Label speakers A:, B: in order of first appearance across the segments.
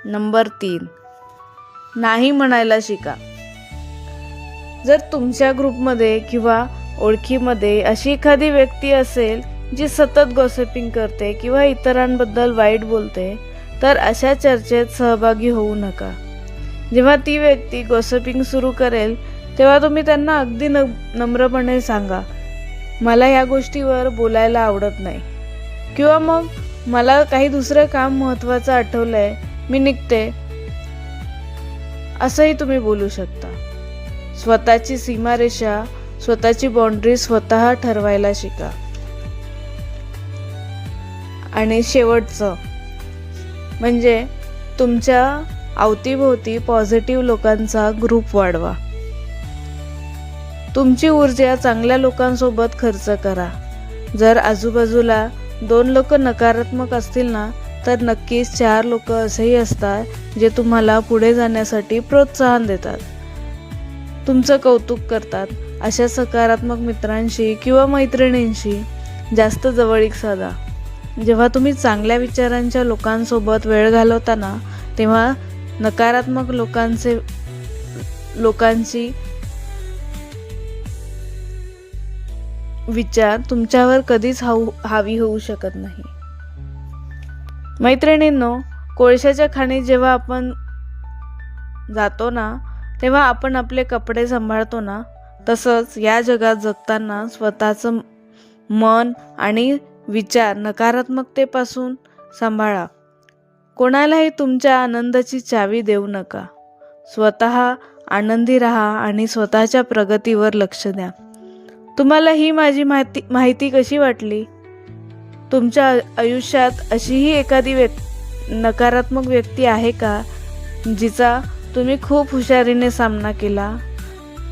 A: Number 3, नाही म्हणायला शिका. जर तुमच्या ग्रुपमध्ये किंवा ओळखीमध्ये अशी एखादी व्यक्ती असेल जी सतत गॉसिपिंग करते किंवा इतरांबद्दल वाईट बोलते, तर अशा चर्चेत सहभागी होऊ नका. जेव्हा ती व्यक्ती गॉसिपिंग सुरू करेल तेव्हा तुम्ही त्यांना अगदी नम्रपणे सांगा, मला या गोष्टीवर बोलायला आवडत नाही, किंवा मग मला काही दुसरं काम महत्त्वाचं आठवलं आहे, मी निघते, असंही तुम्ही बोलू शकता. स्वतःची सीमारेषा, स्वतःची बाउंड्री स्वतः ठरवायला शिका. आणि शेवटचं म्हणजे तुमच्या अवतीभोवती पॉझिटिव्ह लोकांचा ग्रुप वाढवा. तुमची ऊर्जा चांगल्या लोकांसोबत खर्च करा. जर आजूबाजूला 2 लोक नकारात्मक असतील ना, तर नक्कीच 4 लोक असेही असतात जे तुम्हाला पुढे जाण्यासाठी प्रोत्साहन देतात, तुमचं कौतुक करतात. अशा सकारात्मक मित्रांशी किंवा मैत्रिणींशी जास्त जवळीक साधा. जेव्हा तुम्ही चांगल्या विचारांच्या लोकांसोबत वेळ घालवताना, तेव्हा नकारात्मक लोकांची विचार तुमच्यावर कधीच हावी होऊ शकत नाही. मैत्रिणींनो, कोळशाच्या खाणीत जेव्हा आपण जातो ना, तेव्हा आपण आपले कपडे सांभाळतो ना, तसंच या जगात जगताना स्वतःचं मन आणि विचार नकारात्मकतेपासून सांभाळा. कोणालाही तुमच्या आनंदाची चावी देऊ नका. स्वतः आनंदी राहा आणि स्वतःच्या प्रगतीवर लक्ष द्या. तुम्हाला ही माझी माहिती कशी वाटली? तुमच्या आयुष्यात अशीही एखादी नकारात्मक व्यक्ती आहे का, जिचा तुम्ही खूप हुशारीने सामना केला?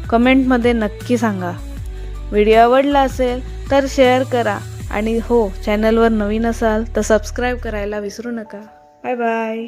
A: कमेंटमध्ये नक्की सांगा. व्हिडिओ आवडला असेल तर शेअर करा आणि हो, चॅनलवर नवीन असाल तर सबस्क्राईब करायला विसरू नका. Bye bye.